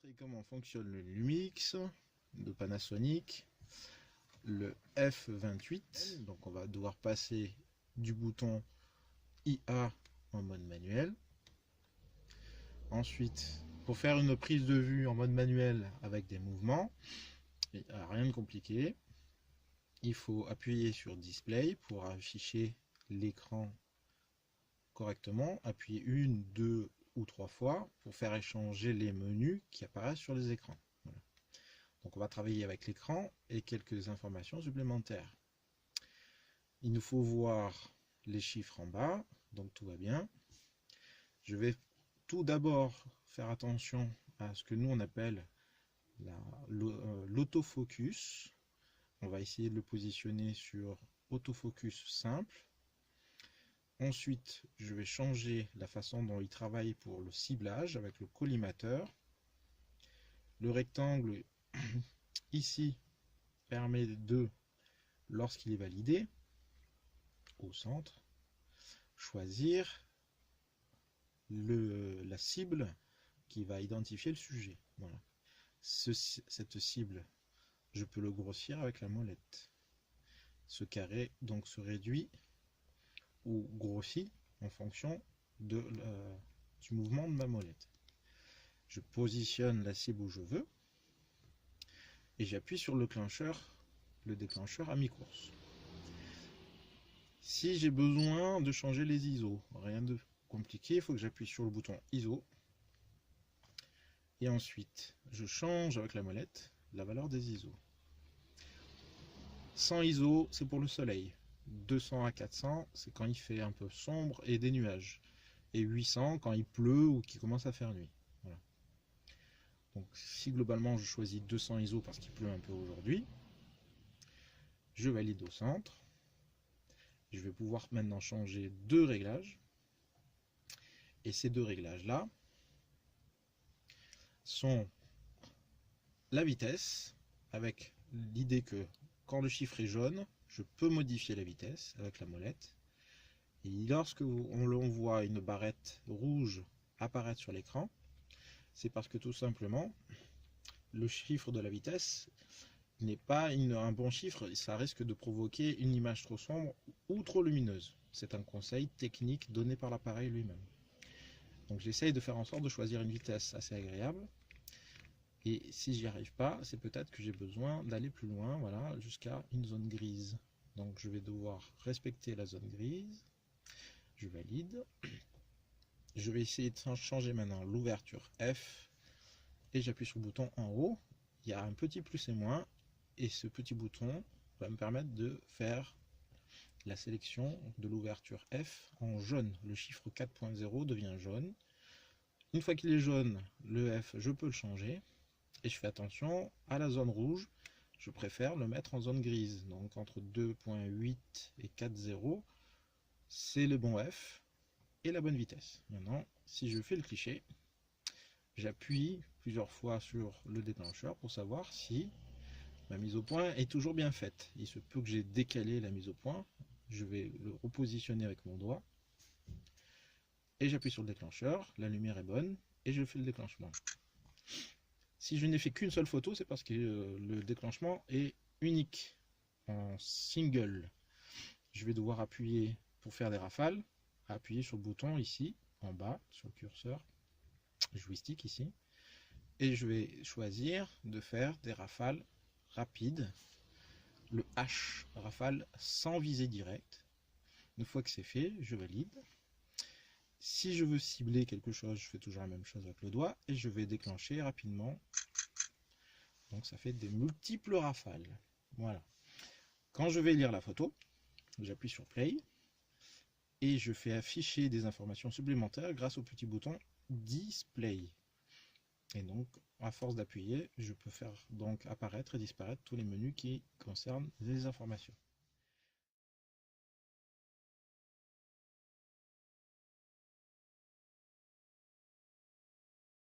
montrer comment fonctionne le Lumix de Panasonic, le F28. Donc on va devoir passer du bouton IA en mode manuel. Ensuite, pour faire une prise de vue en mode manuel avec des mouvements, rien de compliqué. Il faut appuyer sur Display pour afficher l'écran correctement. Appuyer une, deux ou trois fois pour faire échanger les menus qui apparaissent sur les écrans. Voilà. Donc on va travailler avec l'écran et quelques informations supplémentaires. Il nous faut voir les chiffres en bas, donc tout va bien. Je vais tout d'abord faire attention à ce que nous on appelle l'autofocus. On va essayer de le positionner sur autofocus simple. Ensuite, je vais changer la façon dont il travaille pour le ciblage avec le collimateur. Le rectangle ici permet de, lorsqu'il est validé, au centre, choisir la cible qui va identifier le sujet. Voilà. Cette cible, je peux le grossir avec la molette. Ce carré donc se réduit ou grossit en fonction du mouvement de ma molette. Je positionne la cible où je veux et j'appuie sur le déclencheur à mi-course. Si j'ai besoin de changer les ISO, rien de compliqué, il faut que j'appuie sur le bouton ISO et ensuite je change avec la molette la valeur des ISO. 100 ISO, c'est pour le soleil. 200 à 400, c'est quand il fait un peu sombre et des nuages. Et 800 quand il pleut ou qu'il commence à faire nuit. Voilà. Donc si globalement je choisis 200 ISO parce qu'il pleut un peu aujourd'hui, je valide au centre. Je vais pouvoir maintenant changer deux réglages. Et ces deux réglages-là sont la vitesse, avec l'idée que quand le chiffre est jaune, je peux modifier la vitesse avec la molette. Et lorsque on voit une barrette rouge apparaître sur l'écran, c'est parce que tout simplement, le chiffre de la vitesse n'est pas un bon chiffre. Ça risque de provoquer une image trop sombre ou trop lumineuse. C'est un conseil technique donné par l'appareil lui-même. Donc j'essaye de faire en sorte de choisir une vitesse assez agréable. Et si j'y arrive pas, c'est peut-être que j'ai besoin d'aller plus loin, voilà, jusqu'à une zone grise. Donc je vais devoir respecter la zone grise. Je valide. Je vais essayer de changer maintenant l'ouverture F. Et j'appuie sur le bouton en haut. Il y a un petit plus et moins. Et ce petit bouton va me permettre de faire la sélection de l'ouverture F en jaune. Le chiffre 4.0 devient jaune. Une fois qu'il est jaune, le F, je peux le changer. Et je fais attention à la zone rouge, je préfère le mettre en zone grise. Donc entre 2.8 et 4.0, c'est le bon F et la bonne vitesse. Maintenant, si je fais le cliché, j'appuie plusieurs fois sur le déclencheur pour savoir si ma mise au point est toujours bien faite. Il se peut que j'ai décalé la mise au point, je vais le repositionner avec mon doigt. Et j'appuie sur le déclencheur, la lumière est bonne et je fais le déclenchement. Si je n'ai fait qu'une seule photo, c'est parce que le déclenchement est unique, en single. Je vais devoir appuyer pour faire des rafales, appuyer sur le bouton ici, en bas, sur le curseur, joystick ici, et je vais choisir de faire des rafales rapides, le H, rafale sans visée directe. Une fois que c'est fait, je valide. Si je veux cibler quelque chose, je fais toujours la même chose avec le doigt et je vais déclencher rapidement. Donc ça fait des multiples rafales. Voilà. Quand je vais lire la photo, j'appuie sur Play et je fais afficher des informations supplémentaires grâce au petit bouton Display. Et donc, à force d'appuyer, je peux faire donc apparaître et disparaître tous les menus qui concernent les informations.